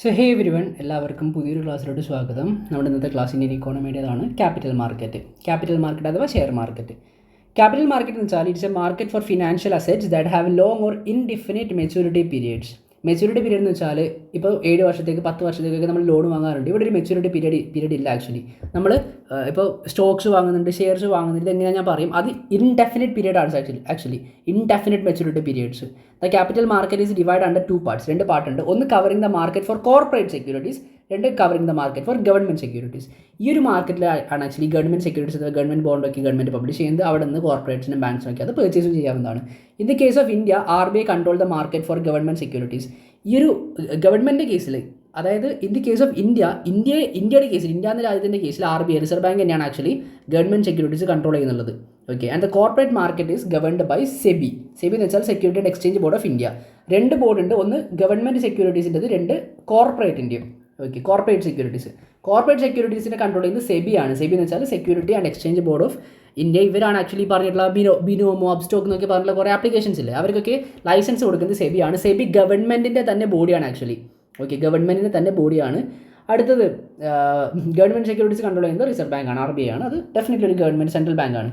So ഹേ every one, എല്ലാവർക്കും പുതിയൊരു ക്ലാസ്സിലോട്ട് സ്വാഗതം. നമ്മുടെ ഇന്നത്തെ ക്ലാസ് ഇന്ത്യൻ ഇക്കോണമിയുടേതാണ്. ക്യാപിറ്റൽ മാർക്കറ്റ് അഥവാ ഷെയർ മാർക്കറ്റ്. ക്യാപിറ്റൽ മാർക്കറ്റ് എന്ന് വെച്ചാൽ it's A market four financial assets that have long or ഇൻഡിഫിനിറ്റ് maturity periods. Maturity period എന്ന് വെച്ചാൽ ഇപ്പോൾ 7 വർഷത്തേക്ക് 10 വർഷത്തേക്കൊക്കെ നമ്മൾ ലോൺ വാങ്ങാറുണ്ട്. ഇവിടെ ഒരു മെച്യൂരിറ്റി പീരീഡ് ഇല്ല. ആക്ച്വലി നമ്മൾ ഇപ്പോൾ സ്റ്റോക്സ് വാങ്ങുന്നുണ്ട്, ഷെയർസ് വാങ്ങുന്നുണ്ട്. ഇതെങ്ങനെയാണ് ഞാൻ പറയും, അത് ഇൻഡെഫിനിറ്റ് പീരീഡ് ആണ്. Actually indefinite maturity periods. The capital market is divide under 2 parts. 2 പാർട്ടുണ്ട്. ഒന്ന് covering the market four corporate securities, 2 covering the market for government securities. ഈ ഒരു മാർക്കറ്റിലാണ് ആക്ച്വലി ഗവൺമെൻറ് സെക്യൂരിറ്റീസ് അഥവാ ഗവൺമെൻറ് ബോണ്ടൊക്കെ ഗവൺമെൻറ് പബ്ലിഷ് ചെയ്യുന്നത്. അവിടെ നിന്ന് കോർപ്പറേറ്റ്സിനും ബാങ്ക്സിനൊക്കെ അത് purchase ചെയ്യാവുന്നതാണ്. In the case of India, RBI control the market for government securities. ഈ ഒരു ഗവൺമെൻറ് കേസിൽ, അതായത് ഇൻ ദി കേസ് ഓഫ് ഇന്ത്യയുടെ കേസിൽ, ഇന്ത്യ എന്ന രാജ്യത്തിൻ്റെ കേസിൽ RBI റിസർവ് ബാങ്ക് തന്നെയാണ് ആക്ച്വലി ഗവൺമെൻറ് സെക്യൂരിറ്റീസ് കൺട്രോൾ ചെയ്യുന്നുള്ളത്. Okay, and the corporate market is governed by SEBI. SEBI എന്ന് വെച്ചാൽ security and exchange board of India. 2 ബോർഡുണ്ട്, ഒന്ന് ഗവൺമെൻറ് സെക്യൂരിറ്റീസിൻ്റെത്, 2 കോർപ്പറേറ്റിൻ്റെയും. ഓക്കെ, കോർപ്പറേറ്റ് സെക്യൂരിറ്റീസിനെ കൺട്രോൾ ചെയ്യുന്നത് സെബിയാണ്. സെബി എന്ന് വെച്ചാൽ security and exchange board of India. ഇവരാണ് ആക്ച്വലി പറഞ്ഞിട്ടുള്ള ബിനോമോ, അബ്സ്റ്റോക്ക് എന്നൊക്കെ പറഞ്ഞിട്ടുള്ള കുറേ ആപ്ലിക്കേഷൻസ് ഇല്ലേ, അവർക്കൊക്കെ ലൈസൻസ് കൊടുക്കുന്നത് സെബിയാണ്. സെബി ഗവൺമെൻറ്റിൻ്റെ തന്നെ ബോഡിയാണ് ആക്ച്വലി. ഓക്കെ, ഗവൺമെൻറ്റിൻ്റെ തന്നെ ബോഡിയാണ്. അടുത്തത് ഗവൺമെൻറ് സെക്യൂരിറ്റീസ് കൺട്രോൾ ചെയ്യുന്നത് റിസർവ് ബാങ്കാണ്, RBI ആണ്. അത് ഡെഫിനറ്റ്ലി ഒരു ഗവൺമെൻറ് സെൻട്രൽ ബാങ്കാണ്.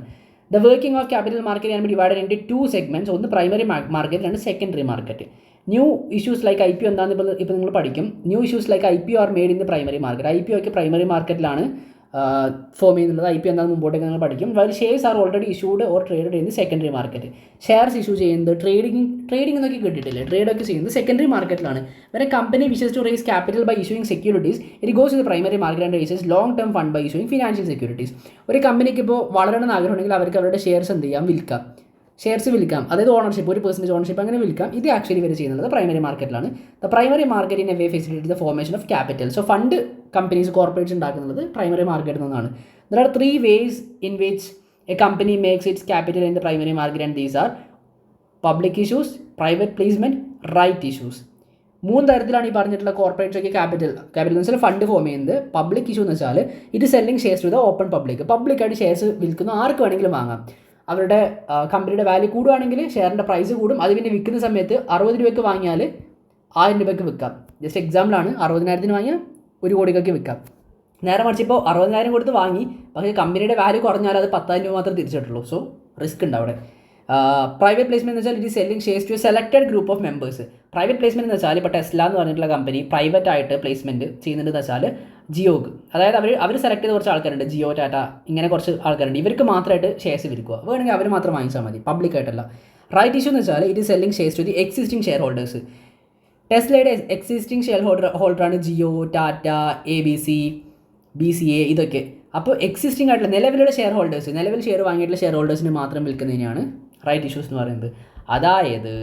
The working of capital market can be divided into 2 segments. ഒന്ന് primary market, 2 secondary market. New issues like IPO എന്താണെന്ന് ഇപ്പോൾ നിങ്ങൾ പഠിക്കും. New issues like IPO are made in the primary market. IPO ഒക്കെ primary മാർക്കറ്റിലാണ് form ചെയ്യുന്നുള്ളത്. IPO എന്താണെന്ന് മുമ്പോട്ടേക്ക് നിങ്ങൾ പഠിക്കും. While shares are already issued or traded in the secondary market. Shares issue ചെയ്യുന്നത് ട്രേഡിംഗ് എന്നൊക്കെ കിട്ടിയിട്ടില്ലേ, ട്രേഡൊക്കെ ചെയ്യുന്നത് സെക്കൻഡറി മാർക്കറ്റിലാണ്. വേറെ company wishes to raise capital by issuing securities, it goes to the primary market and raises long term fund by issuing financial securities. ഒരു കമ്പനിക്ക് ഇപ്പോൾ വളരണമെന്ന് ആഗ്രഹമുണ്ടെങ്കിൽ അവർക്ക് അവരുടെ ഷെയർസ് എന്ത് ചെയ്യാം, വിൽക്കാം. അതായത് ഓണർഷിപ്പ്, 1% ഓണർഷിപ്പ് അങ്ങനെ വിൽക്കാം. ഇത് ആക്ച്വലി ഇവർ ചെയ്യുന്നത് പ്രൈമറി മാർക്കറ്റിലാണ്. The primary market in a way facilitate the formation of capital. So fund companies, corporates ഉണ്ടാക്കുന്നത് പ്രൈമറി മാർക്കറ്റിൽ നിന്നാണ്. There are 3 ways in which a company makes its capital in the primary market, and these are public issues, private placement, right issues. 3 തരത്തിലാണ് ഈ പറഞ്ഞിട്ടുള്ള corporates ഒക്കെ capital എന്ന് വെച്ചാൽ fund form ചെയ്യുന്നത്. പബ്ലിക് ഇഷ്യൂ എന്ന് വെച്ചാൽ ഇത് selling shares to the open പബ്ലിക്കായിട്ട് ഷെയർസ് വിൽക്കുന്നു, ആർക്ക് വേണമെങ്കിലും വാങ്ങാം. അവരുടെ കമ്പനിയുടെ വാല്യൂ കൂടുകയാണെങ്കിൽ ഷെയറിൻ്റെ പ്രൈസ് കൂടും. അത് പിന്നെ വിൽക്കുന്ന സമയത്ത് 60 രൂപയ്ക്ക് വാങ്ങിയാൽ 1000 രൂപയ്ക്ക് വിൽക്കാം. ജസ്റ്റ് എക്സാമ്പിളാണ്, 60,000 വാങ്ങിയാൽ 1 കോടിക്കൊക്കെ വിൽക്കാം. നേരെ മറിച്ച് ഇപ്പോൾ 60,000 കൊടുത്ത് വാങ്ങി, പക്ഷേ കമ്പനിയുടെ വാല്യൂ കുറഞ്ഞാൽ അത് 10,000 രൂപ മാത്രമേ തിരിച്ചിട്ടുള്ളൂ. സോ റിസ്ക് ഉണ്ട് അവിടെ. പ്രൈവറ്റ് പ്ലേസ്മെൻറ്റ് എന്ന് വെച്ചാൽ it is selling shares to a selected group of members. Private placement എന്ന് വെച്ചാൽ ഇപ്പോൾ ടെസ്ല എന്ന് പറഞ്ഞിട്ടുള്ള കമ്പനി പ്രൈവറ്റ് ആയിട്ട് പ്ലേസ്മെൻറ്റ് ചെയ്യുന്നുണ്ടെന്ന് വെച്ചാൽ ജിയോക്ക്, അതായത് അവർ സെലക്ട് ചെയ്ത കുറച്ച് ആൾക്കാരുണ്ട്, ജിയോ, ടാറ്റ, ഇങ്ങനെ കുറച്ച് ആൾക്കാരുണ്ട്. ഇവർക്ക് മാത്രമായിട്ട് ഷെയർസ് വിൽക്കുക, വേണമെങ്കിൽ അവർ മാത്രം വാങ്ങിച്ചാൽ മതി, പബ്ലിക്കായിട്ടല്ല. റൈറ്റ് ഇഷ്യൂ എന്ന് വെച്ചാൽ it is selling shares to the existing share holders. ടെസ്ലയുടെ എക്സിസ്റ്റിംഗ് ഷെയർ ഹോൾഡറാണ് ജിയോ, ടാറ്റ, ABC, BCA ഇതൊക്കെ. അപ്പോൾ എക്സിസ്റ്റിംഗ് ആയിട്ടുള്ള നിലവിലുള്ള ഷെയർ ഹോൾഡേഴ്സ്, നിലവിൽ ഷെയർ വാങ്ങിയിട്ടുള്ള ഷെയർ ഹോൾഡേഴ്സിന് മാത്രം വിൽക്കുന്നതിനാണ് റൈറ്റ് ഇഷ്യൂസ് എന്ന് പറയുന്നത്. അതായത്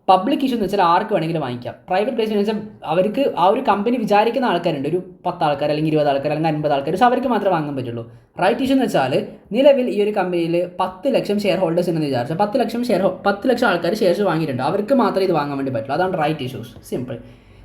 പബ്ലിക് ഇഷ്യൂ എന്ന് വെച്ചാൽ ആർക്ക് വേണമെങ്കിലും വാങ്ങിക്കാം. പ്രൈവറ്റ് പ്ലേസ്മെൻറ്റ് വെച്ചാൽ അവർക്ക് ആ ഒരു കമ്പനി വിചാരിക്കുന്ന ആൾക്കാരുണ്ട്, ഒരു 10 ആൾക്കാർ അല്ലെങ്കിൽ 20 ആൾക്കാർ അല്ലെങ്കിൽ 50 ആൾക്കാർ, സോ അവർക്ക് മാത്രമേ വാങ്ങാൻ പറ്റുള്ളൂ. റൈറ്റ് ഇഷ്യൂ എന്ന് വെച്ചാൽ നിലവിൽ ഈ ഒരു കമ്പനിയിൽ 10 ലക്ഷം ഷെയർ ഹോൾഡേഴ്സ് എന്ന് വിചാരിച്ചാൽ 10 ലക്ഷം ആൾക്കാർ ഷെയർസ് വാങ്ങിയിട്ടുണ്ട്, അവർക്ക് മാത്രമേ ഇത് വാങ്ങാൻ വേണ്ടി പറ്റുള്ളൂ. അതാണ് right issues. Simple.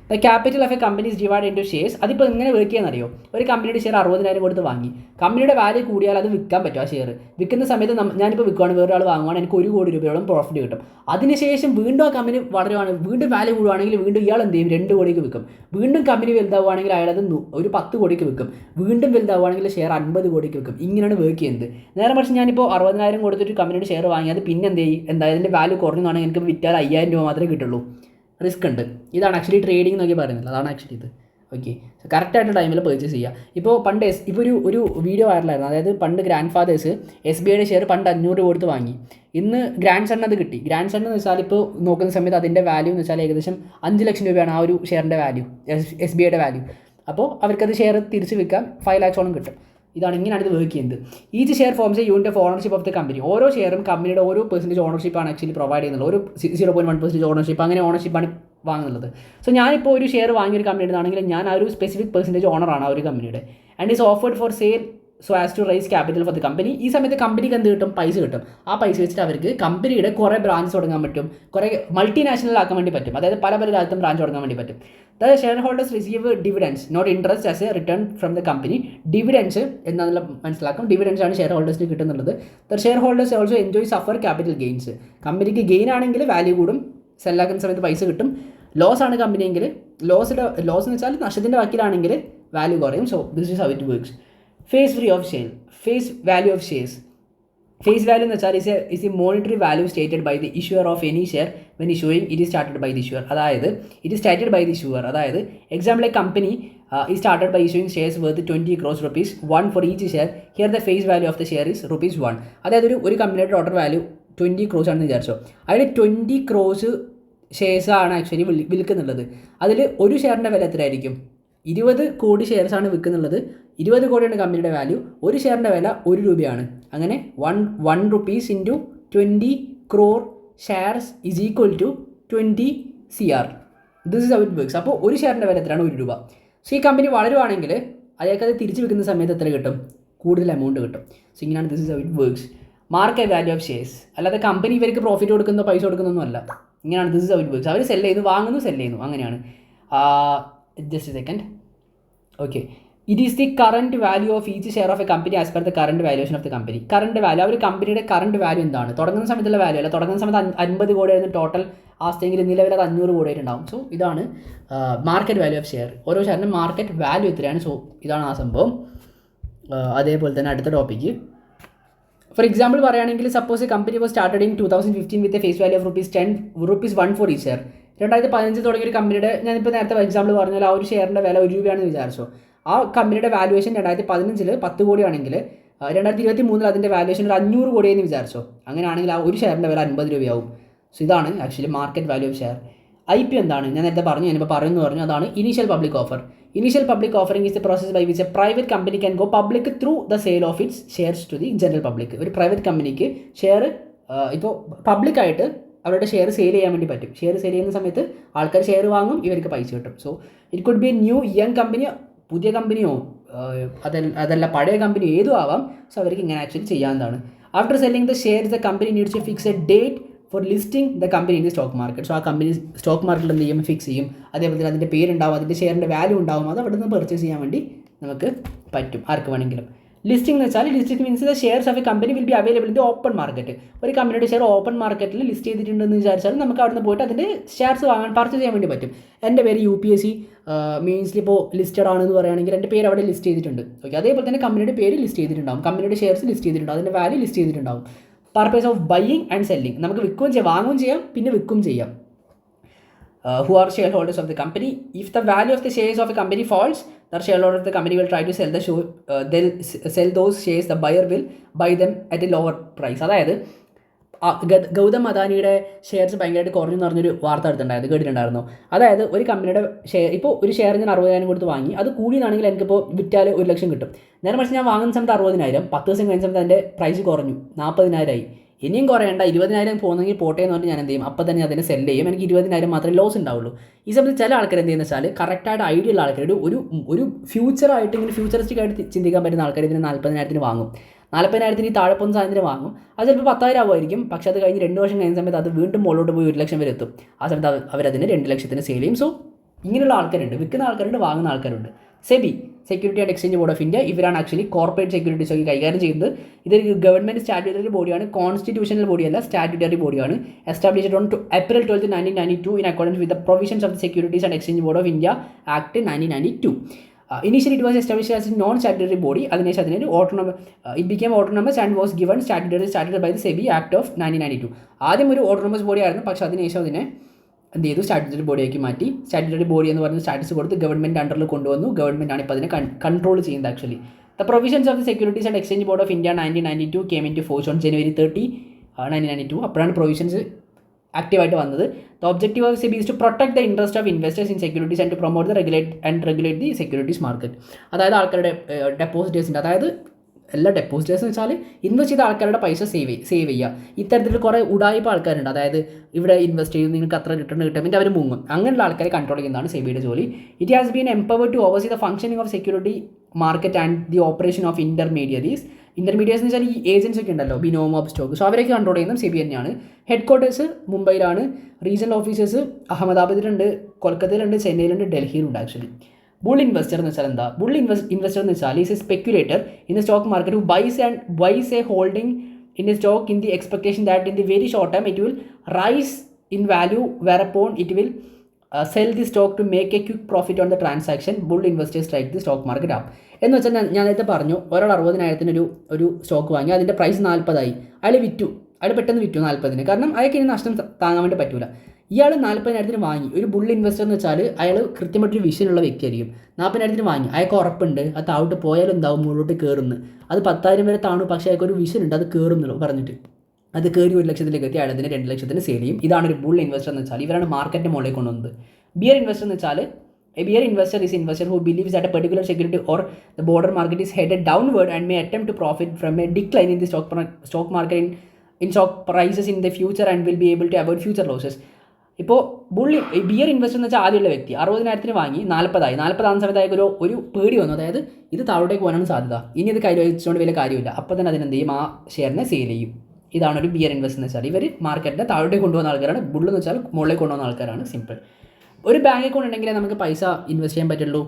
The capital of a company is divide into shares. അതിപ്പോൾ എങ്ങനെ വർക്ക് ചെയ്യാന്നറിയോ? ഒരു കമ്പനിയുടെ ഷെയർ 60,000 കൊടുത്ത് വാങ്ങി, കമ്പനിയുടെ വാല്യൂ കൂടിയാൽ അത് വിൽക്കാൻ പറ്റും. ആ ഷെയർ വിൽക്കുന്ന സമയത്ത് ഞാനിപ്പോൾ വിൽക്കുകയാണ്, വേറൊരാൾ വാങ്ങുകയാണ്, എനിക്ക് 1 കോടി രൂപയോളം പ്രോഫിറ്റ് കിട്ടും. അതിനുശേഷം വീണ്ടും ആ കമ്പനി വളരുവാണ്, വീണ്ടും വാല്യൂ കൂടുകയാണെങ്കിൽ വീണ്ടും ഇയാൾ എന്ത് ചെയ്യും, 2 കോടിക്ക് വിൽക്കും. വീണ്ടും കമ്പനി വലുതാവുകയാണെങ്കിൽ അയാളത് ഒരു 10 കോടിക്ക് വിൽക്കും. വീണ്ടും വലുതാവുകയാണെങ്കിൽ ഷെയർ 50 കോടിക്ക് വിൽക്കും. ഇങ്ങനെയാണ് വർക്ക് ചെയ്യുന്നത്. നേരെ മറിച്ച് ഞാനിപ്പോൾ 60,000 കൊടുത്തിട്ട് കമ്പനിയുടെ ഷെയർ വാങ്ങിയത് പിന്നെ എന്ത് ചെയ്യും, എന്തായാലും വാല്യൂ കുറഞ്ഞാണെങ്കിൽ എനിക്ക് വിറ്റാൽ 5,000 രൂപ മാത്രമേ കിട്ടുള്ളൂ. റിസ്ക് ഉണ്ട്. ഇതാണ് ആക്ച്വലി ട്രേഡിംഗ് എന്നൊക്കെ പറയുന്നത്. അതാണ് ആക്ച്വലി ഇത്. ഓക്കെ, കറക്റ്റായിട്ട് ടൈമിൽ പർച്ചേസ് ചെയ്യുക. ഇപ്പോൾ പണ്ട് ഇപ്പോൾ ഒരു വീഡിയോ വൈറലായിരുന്നു. അതായത് പണ്ട് ഗ്രാൻഡ് ഫാദേഴ്സ് SBIയുടെ ഷെയർ പണ്ട് 500 രൂപ കൊടുത്ത് വാങ്ങി, ഇന്ന് ഗ്രാൻഡ് സൺ അത് കിട്ടി. ഗ്രാൻഡ് സൺ എന്ന് വെച്ചാൽ ഇപ്പോൾ നോക്കുന്ന സമയത്ത് അതിൻ്റെ വാല്യൂ എന്ന് വെച്ചാൽ ഏകദേശം 5 ലക്ഷം രൂപയാണ് ആ ഒരു ഷെയറിൻ്റെ വാല്യൂ, SBIയുടെ വാല്യൂ. അപ്പോൾ അവർക്കത് ഷെയർ തിരിച്ച് വിൽക്കാൻ 5 lakhs കിട്ടും. ഇങ്ങനെയാണ് ഇത് വർക്ക് ചെയ്യുന്നത്. Each share forms A unit of ownership of the company. ഓരോ ഷെയറും കമ്പനിയുടെ ഓരോ പെർസെൻറ്റേജ് ഓണർഷിപ്പാണ് ആക്ച്വലി പ്രൊവൈഡ് ചെയ്യുന്നത്. ഒരു 0.1% ഓണർഷിപ്പ്, അങ്ങനെ ഓണർഷിപ്പാണ് വാങ്ങുന്നത്. സോ ഞാനിപ്പോൾ ഒരു ഷെയർ വാങ്ങിയൊരു കമ്പനിയുടെ ആണെങ്കിൽ ഞാൻ ആ ഒരു സ്പെസിഫിക് പെർസെൻറ്റേജ് ഓണറാണ് ആ ഒരു കമ്പനിയുടെ. And is offered for sale so as to raise capital for the company. ഈ സമയത്ത് കമ്പനിക്ക് എന്ത് കിട്ടും, പൈസ കിട്ടും. ആ പൈസ വെച്ചിട്ട് അവർക്ക് കമ്പനിയുടെ കുറേ ബ്രാഞ്ച് തുടങ്ങാൻ പറ്റും, കുറേ മൾട്ടിനാഷണൽ ആക്കാൻ വേണ്ടി പറ്റും. അതായത് പല രാജ്യത്തും ബ്രാഞ്ച് തുടങ്ങാൻ വേണ്ടി പറ്റും. The share holders receive dividends not interest as a return from the company. Dividends എന്താണെന്നുള്ള മനസ്സിലാക്കും. ഡിവിഡൻസ് ആണ് ഷെയർ ഹോൾഡേഴ്സിന് കിട്ടുന്നുള്ളത്. The share holders also enjoy suffer capital gains. കമ്പനിക്ക് ഗെയിൻ ആണെങ്കിൽ വാല്യൂ കൂടും, സെല്ലാക്കുന്ന സമയത്ത് പൈസ കിട്ടും. ലോസ് ആണ് കമ്പനിയെങ്കിൽ ലോസ് എന്ന് വെച്ചാൽ നഷ്ടത്തിൻ്റെ വക്കീലാണെങ്കിൽ വാല്യൂ കുറയും. So this is how it works. Face value of shares. Face value എന്ന് വെച്ചാൽ is a monetary value stated by the issuer of any share when issuing it is started by the issuer. അതായത് it is started by the issuer. അതായത് example a company is started by issuing shares worth 20 crores rupees, 1 for each share. Here the face value of the share is rupees 1. അതായത് ഒരു കമ്പനിയുടെ total value 20 crores ആണെന്ന് വിചാരിച്ചോ. അതിൽ 20 crores shares ആണ് actually വിൽക്കുന്നുള്ളത്. അതിൽ ഒരു ഷെയറിൻ്റെ വില എത്രയായിരിക്കും? 20 കോടി ഷെയർസ് ആണ് വിൽക്കുന്നുള്ളത്. 20 കോടിയാണ് കമ്പനിയുടെ വാല്യൂ. ഒരു ഷെയറിൻ്റെ വില 1 രൂപയാണ്. അങ്ങനെ 1 rupees into 20 crore shares is equal to 20 CR. This is how it works. അപ്പോൾ ഒരു ഷെയറിൻ്റെ വില എത്രയാണ്? 1 രൂപ. സോ ഈ കമ്പനി വളരുവാണെങ്കിൽ അയാൾക്കത് തിരിച്ച് വെക്കുന്ന സമയത്ത് എത്ര കിട്ടും? കൂടുതൽ എമൗണ്ട് കിട്ടും. സോ ഇങ്ങനെയാണ് this is how it works. Market value of shares. അല്ലാതെ കമ്പനി ഇവർക്ക് പ്രോഫിറ്റ് കൊടുക്കുന്നോ പൈസ കൊടുക്കുന്നൊന്നും അല്ല. ഇങ്ങനെയാണ് this is how it works. അവർ സെല് ചെയ്യുന്നു, വാങ്ങുന്നു, സെല് ചെയ്യുന്നു, അങ്ങനെയാണ്. Just a second. Okay, it is the current value of each share of a company as per the current valuation of the company. Current value, അവർ കമ്പനിയുടെ current value എന്താണ്? തുടങ്ങുന്ന സമയത്തുള്ള വാല്യൂ അല്ല. തുടങ്ങുന്ന സമയത്ത് 50 കോടിയായിരുന്നു ടോട്ടൽ ആസ്തെങ്കിൽ നിലവിൽ അത് 500 കോടിയായിട്ടുണ്ടാവും. സോ ഇതാണ് മാർക്കറ്റ് വാല്യൂ ഓഫ് ഷെയർ. ഓരോ ഷെയറിൻ്റെ മാർക്കറ്റ് വാല്യൂ എത്രയാണ്? സോ ഇതാണ് ആ സംഭവം. അതേപോലെ തന്നെ അടുത്ത ടോപ്പിക്ക്, ഫോർ എക്സാമ്പിൾ പറയുകയാണെങ്കിൽ suppose a company was started in 2015 with a face value of rupees 1 for ഈ ഷെയർ. 2015 തുടങ്ങിയ ഒരു കമ്പനിയുടെ, ഞാനിപ്പോൾ നേരത്തെ എക്സാമ്പിൾ പറഞ്ഞാൽ ആ ഒരു ഷെയറിൻ്റെ വില 1 രൂപയാണെന്ന് വിചാരിച്ചോ. ആ കമ്പനിയുടെ വാല്യൂവേഷൻ 2015 10 കോടിയാണെങ്കിൽ 2023 അതിൻ്റെ വാല്യൂവേഷൻ ഒരു 500 കോടിയെന്ന് വിചാരിച്ചോ. അങ്ങനെയാണെങ്കിൽ ആ ഒരു ഷെയറിൻ്റെ വില 50 രൂപയാവും. സോ ഇതാണ് actually market value of share. IP എന്താണ്? ഞാൻ നേരത്തെ പറഞ്ഞു, ഞാനിപ്പോൾ പറഞ്ഞു. അതാണ് initial public offer. Initial public offering is the process by which a private company can go public through the sale of its shares to the general public. ഒരു private കമ്പനിക്ക് share ഇപ്പോൾ പബ്ലിക്കായിട്ട് അവരുടെ ഷെയർ സെയിൽ ചെയ്യാൻ വേണ്ടി പറ്റും. Share sale ചെയ്യുന്ന സമയത്ത് ആൾക്കാർ ഷെയർ വാങ്ങും, ഇവർക്ക് പൈസ കിട്ടും. So it could be new young company, പുതിയ കമ്പനിയോ അതല്ല പഴയ കമ്പനി ഏതും ആവാം. സോ അവർക്ക് ഇങ്ങനെ ആക്ച്വലി ചെയ്യാവുന്നതാണ്. After selling the shares the company needs A fixed date for listing the company in the stock market. So ആ കമ്പനി സ്റ്റോക്ക് മാർക്കറ്റിൽ എന്ത് ചെയ്യും? ഫിക്സ് ചെയ്യും. അതേപോലെ തന്നെ അതിൻ്റെ പേരുണ്ടാവും, അതിൻ്റെ ഷെയറിൻ്റെ വാല്യൂ ഉണ്ടാവും. അത് അവിടെ നിന്ന് പർച്ചേസ് ചെയ്യാൻ വേണ്ടി നമുക്ക് പറ്റും, ആർക്ക് വേണമെങ്കിലും. ലിസ്റ്റിംഗ് എന്ന് വെച്ചാൽ listing means the shares of a company will be available in the open market. ഒരു കമ്പനിയുടെ ഷെയർ ഓപ്പൺ മാർക്കറ്റിൽ ലിസ്റ്റ് ചെയ്തിട്ടുണ്ടെന്ന് വിചാരിച്ചാൽ നമുക്ക് അവിടെ നിന്ന് പോയിട്ട് അതിൻ്റെ ഷെയർസ് വാങ്ങാൻ പർച്ചേസ് ചെയ്യാൻ വേണ്ടി പറ്റും. എൻ്റെ പേര് UPSC മീൻസിൽ ഇപ്പോൾ ലിസ്റ്റഡ് ആണെന്ന് പറയുകയാണെങ്കിൽ എൻ്റെ പേര് അവിടെ ലിസ്റ്റ് ചെയ്തിട്ടുണ്ട്. ഓക്കെ, അതേപോലെ തന്നെ കമ്പനിയുടെ പേര് ലിസ്റ്റ് ചെയ്തിട്ടുണ്ടാവും, കമ്പനിയുടെ ഷെയർസ് ലിസ്റ്റ് ചെയ്തിട്ടുണ്ടാവും, അതിൻ്റെ വാല്യൂ ലിസ്റ്റ് ചെയ്തിട്ടുണ്ടാവും. Purpose of buying and selling. നമുക്ക് വിൽക്കുകയും ചെയ്യാം, വാങ്ങുകയും ചെയ്യാം, പിന്നെ വിൽക്കുകയും ചെയ്യാം. Who are shareholders of the company? If the value of the shares of a company falls, the shareholder of the company will try to sell they'll sell those shares. The buyer will buy them at a lower price. അതായത് Gautam അദാനിയുടെ shares ഭയങ്കരമായിട്ട് കുറഞ്ഞു എന്ന് പറഞ്ഞൊരു വാർത്ത എടുത്തിട്ടുണ്ടായിരുന്നു, കേട്ടിട്ടുണ്ടായിരുന്നു. അതായത് ഒരു കമ്പനിയുടെ ഷെയർ, ഇപ്പോൾ ഒരു ഷെയർ ഞാൻ 60,000 കൊടുത്ത് വാങ്ങി, അത് കൂടിയാണെങ്കിൽ എനിക്കിപ്പോൾ വിറ്റാൽ 1 ലക്ഷം കിട്ടും. നേരെ മറിച്ച് ഞാൻ വാങ്ങുന്ന സമയത്ത് 60,000, 10 ദിവസം കഴിഞ്ഞ സമയത്ത് അതിൻ്റെ പ്രൈസ് കുറഞ്ഞു, 40,000 ആയി. ഇനിയും കുറയേണ്ട, 20,000 പോകുന്നെങ്കിൽ പോട്ടെ എന്ന് പറഞ്ഞാൽ ഞാൻ എന്ത് ചെയ്യും? അപ്പോൾ തന്നെ അതിനെ സെല്ല് ചെയ്യും. എനിക്ക് 20,000 മാത്രമേ ലോസ് ഉണ്ടാവുള്ളൂ. ഈ സമയത്ത് ചില ആൾക്കാർ എന്ത് ചെയ്യുന്നത് വെച്ചാൽ കറക്റ്റായിട്ട് ഐഡിയ ഉള്ള ആൾക്കാർ, ഒരു ഫ്യൂച്ചറായിട്ട് ഇങ്ങനെ ഫ്യൂച്ചറിസ്റ്റിക് ആയിട്ട് ചിന്തിക്കാൻ പറ്റുന്ന ആൾക്കാർ ഇതിന് 40,000 വാങ്ങും. 40,000 താഴെ പോകുന്ന സാധനത്തിന് വാങ്ങും. അത് ചിലപ്പോൾ 10,000 ആവുമായിരിക്കും. പക്ഷേ അത് കഴിഞ്ഞ് 2 വർഷം കഴിയുന്ന സമയത്ത് അത് വീണ്ടും മുകളിലോട്ട് പോയി 1 ലക്ഷം വരെ എത്തും. ആ സമയത്ത് അവരതിന് 2 ലക്ഷത്തിന് സെയിൽ ചെയ്യും. സോ ഇങ്ങനെയുള്ള ആൾക്കാരുണ്ട്, വിൽക്കുന്ന ആൾക്കാരുണ്ട്, വാങ്ങുന്ന ആൾക്കാരുണ്ട്. SEBI, security and exchange board of India, ഇവരാണ് ആക്ച്വലി കോർപ്പറേറ്റ് സെക്യൂരിറ്റീസ് ഒക്കെ കൈകാര്യം ചെയ്യുന്നത്. ഇതൊരു ഗവൺമെൻറ് സ്റ്റാറ്റ്യൂട്ടറി ബോഡിയാണ്, കോൺസ്റ്റിറ്റ്യൂഷണൽ ബോഡിയല്ല, സ്റ്റാറ്റ്യൂട്ടറി ബോഡിയാണ്. Established on April 12, 1992 in accordance with the provisions of the Securities and Exchange Board of India Act 1992. Initially it was established as a non-statutory body. അതിനുശേഷം അതിനൊരു it became autonomous and was given statutory status by the SEBI Act of 1992. ആദ്യം ഒരു autonomous body ആയിരുന്നു, പക്ഷേ അതിനുശേഷം അതിനെ എന്ത് ചെയ്തു? സ്റ്റാറ്റ്യൂട്ടറി ബോഡിയാക്കി മാറ്റി. സ്റ്റാറ്റ്യൂട്ടറി ബോഡി എന്ന് പറയുന്ന സ്റ്റാറ്റസ് കൊടുത്ത് ഗവൺമെൻറ് അണ്ടറിൽ കൊണ്ടുവന്നു. ഗവൺമെൻറ്റാണ് ഇപ്പോൾ അതിനെ കൺട്രോൾ ചെയ്യുന്നത് actually. The provisions of the securities and exchange board of India 1992 came into force on January 30, 1992. അപ്പോഴാണ് പ്രൊവിഷൻസ് ആക്റ്റീവായിട്ട് വന്നത്. The objective of SEBI is to protect the interest of investors in securities and to promote the regulate the securities market. അതായത് ആൾക്കാരുടെ ഡെപ്പോസിറ്റേഴ്സിൻ്റെ, അതായത് എല്ലാ depositors എന്ന് വെച്ചാൽ invest ചെയ്ത ആൾക്കാരുടെ പൈസ സേവ് ചെയ്യുക. ഇത്തരത്തിൽ കുറേ ഉടായ്പ ആൾക്കാരുണ്ട്, അതായത് ഇവിടെ ഇൻവെസ്റ്റ് ചെയ്ത് നിങ്ങൾക്ക് അത്ര റിട്ടേൺ കിട്ടും, എന്നിട്ട് അവർ മുങ്ങും. അങ്ങനെയുള്ള ആൾക്കാരെ കൺട്രോൾ ചെയ്യുന്നതാണ് സെബിയുടെ ജോലി. It has been empowered to oversee the functioning of security market and the operation of intermediaries എന്ന് വെച്ചാൽ ഈ ഏജൻസ് ഒക്കെ ഉണ്ടല്ലോ, ബിനോം ഓഫ് സ്റ്റോക്ക്. സോ അവരൊക്കെ കൺട്രോൾ ചെയ്യുന്നത് സെബി തന്നെയാണ്. ഹെഡ് ക്വാർട്ടേഴ്സ് മുംബൈയിലാണ്, റീജിയണൽ ഓഫീസേഴ്സ് അഹമ്മദാബാദിലുണ്ട്, കൊൽക്കത്തയിലുണ്ട്, ചെന്നൈയിലുണ്ട്, ഡൽഹിയിലുണ്ട് ആക്ച്വലി. ബുൾ ഇൻവെസ്റ്റർ എന്ന് വെച്ചാൽ എന്താ? ബുൾ ഇൻവെസ്റ്റർ എന്ന് വെച്ചാൽ is a speculator in the stock market who buys a holding in a stock in the expectation that in the very short time it will rise in value whereupon it will sell the stock to make a quick profit on the transaction. Bull investors strike the stock market up. എന്ന് വെച്ചാൽ ഞാൻ നേരത്തെ പറഞ്ഞു, ഒരാൾ 60,000 ഒരു stock വാങ്ങി, അതിൻ്റെ price 40 അയാൾ വിറ്റു. അയാൾ പെട്ടെന്ന് വിറ്റു 40, കാരണം അയാൾക്ക് ഇനി നഷ്ടം താങ്ങാൻ വേണ്ടി പറ്റില്ല. ഇയാൾ 40,000 വാങ്ങി. ഒരു ബുൾ ഇൻവെസ്റ്റർ എന്ന് വെച്ചാൽ അയാൾ കൃത്യമായിട്ടൊരു വിഷനുള്ള വ്യക്തിയായിരിക്കും. 40,000 വാങ്ങി, അയാൾക്ക് ഉറപ്പുണ്ട് അത് താഴോട്ട് പോയാലും എന്താവും, മുകളിലോട്ട് കയറുന്നു. അത് 10,000 വരെ താണു, പക്ഷേ അയാൾക്ക് ഒരു വിഷൻ ഉണ്ട് അത് കയറുന്നുള്ളൂ പറഞ്ഞിട്ട്. അത് കയറി 1 ലക്ഷത്തിലേക്ക് എത്തി, അയാളതിന് 2 ലക്ഷത്തിന് സെയിൽ ചെയ്യും. ഇതാണ് ഒരു ബുൾ ഇൻവെസ്റ്റർ എന്ന് വെച്ചാൽ. ഇവരാണ് മാർക്കറ്റിൻ്റെ മുകളിലേക്ക് കൊണ്ടുവന്നത്. ബിയർ ഇൻവെസ്റ്റർ എന്ന് വെച്ചാൽ a bear investor is investor who believes that a particular security or the broader market is headed downward and may attempt to profit from a decline in the stock market in stock prices in the future and will be able to avoid future losses. ഇപ്പോൾ bear investor എന്ന് വെച്ചാൽ ആദ്യമുള്ള വ്യക്തി 60,000 വാങ്ങി, 40 സമയത്ത് ഒരു പേടി വന്നു, അതായത് ഇത് താഴോട്ടേക്ക് പോകാനാണ് സാധ്യത, ഇനി ഇത് കയ്യിൽ വെച്ചുകൊണ്ട് വലിയ കാര്യമില്ല. അപ്പോൾ തന്നെ അതിനെന്ത് ചെയ്യും, ആ ഷെയറിനെ സെയിൽ ചെയ്യും. ഇതാണ് ഒരു ബിയർ ഇൻവെസ്റ്റർ എന്ന് വെച്ചാൽ. ഇവർ മാർക്കറ്റിനെ താഴോട്ടേക്ക് കൊണ്ടുപോകുന്ന ആൾക്കാരാണ്. ബുള്ള് എന്ന് വെച്ചാൽ മുകളിലേക്ക് കൊണ്ടുപോകുന്ന ആൾക്കാരാണ്. സിമ്പിൾ. ഒരു ബാങ്ക് അക്കൗണ്ട് ഉണ്ടെങ്കിലേ നമുക്ക് പൈസ ഇൻവെസ്റ്റ് ചെയ്യാൻ പറ്റുള്ളൂ,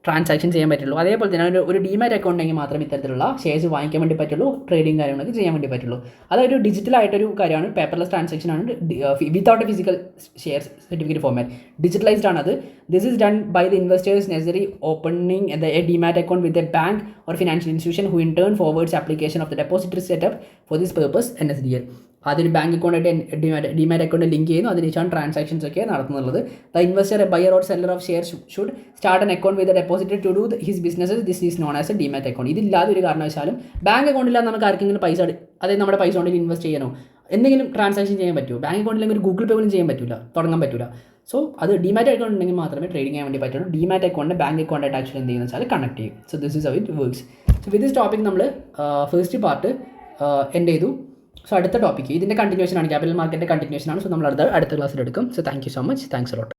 ട്രാൻസാക്ഷൻ ചെയ്യാൻ പറ്റുള്ളൂ. അതേപോലെ തന്നെ ഒരു ഡിമാറ്റ് അക്കൗണ്ട് ഉണ്ടെങ്കിൽ മാത്രമേ ഇത്തരത്തിലുള്ള ഷെയർസ് വാങ്ങിക്കാൻ വേണ്ടി പറ്റുള്ളൂ, ട്രേഡിംഗ് കാര്യങ്ങളൊക്കെ ചെയ്യാൻ വേണ്ടി പറ്റുള്ളൂ. അതൊരു ഡിജിറ്റലായിട്ടൊരു കാര്യമാണ്, പേപ്പർലെസ് ട്രാൻസാക്ഷൻ ആണ്, without a physical share certificate format. Digitalised ആണത്. This is done by the investors necessary opening a demat account with a bank or financial institution who in turn forwards application of the depository setup for this purpose NSDL. അതിന് bank അക്കൗണ്ടായിട്ട് demat account link ചെയ്യുന്നു, അതിനുശേഷം transactions ഒക്കെ നടത്തുന്നുള്ളത്. The investor a buyer or seller of share should start an account with deposited to do his business. This is known as a demat account. ഇതില്ലാതെ ഒരു കാരണവശാലും bank അക്കൗണ്ടില്ലാതെ നമുക്ക് ആർക്കെങ്കിലും പൈസ, അതായത് നമ്മുടെ പൈസ കൊണ്ടിൽ ഇൻവെസ്റ്റ് ചെയ്യാനോ എന്തെങ്കിലും ട്രാൻസാക്ഷൻ ചെയ്യാൻ പറ്റുമോ? ബാങ്ക് അക്കൗണ്ടില്ലെങ്കിൽ ഒരു ഗൂഗിൾ പേ പോലും ചെയ്യാൻ പറ്റില്ല, തുടങ്ങാൻ പറ്റില്ല. സോ അത് ഡിമാറ്റ് അക്കൗണ്ട് ഉണ്ടെങ്കിൽ മാത്രമേ ട്രേഡിംഗ് ചെയ്യാൻ വേണ്ടി പറ്റുള്ളൂ. ഡിമാറ്റ് അക്കൗണ്ടിനെ ബാങ്ക് അക്കൗണ്ടായിട്ട് ആക്ച്വലി എന്ത് ചെയ്യുന്നത് വെച്ചാൽ കണക്ട് ചെയ്യും. So this is how it works. So with this topic നമ്മൾ ഫസ്റ്റ് പാർട്ട് എൻഡ് ചെയ്തു. സോ അടുത്ത ടോപ്പിക്ക് ഇതിൻ്റെ കണ്ടിന്യൂഷൻ ആണ്, ക്യാപിറ്റൽ മാർക്കറ്റിൻ്റെ കണ്ടിന്യൂഷൻ ആണ്. സോ നമ്മൾ അടുത്ത ക്ലാസ്സിൽ എടുക്കും. So thank you so much. Thanks a lot.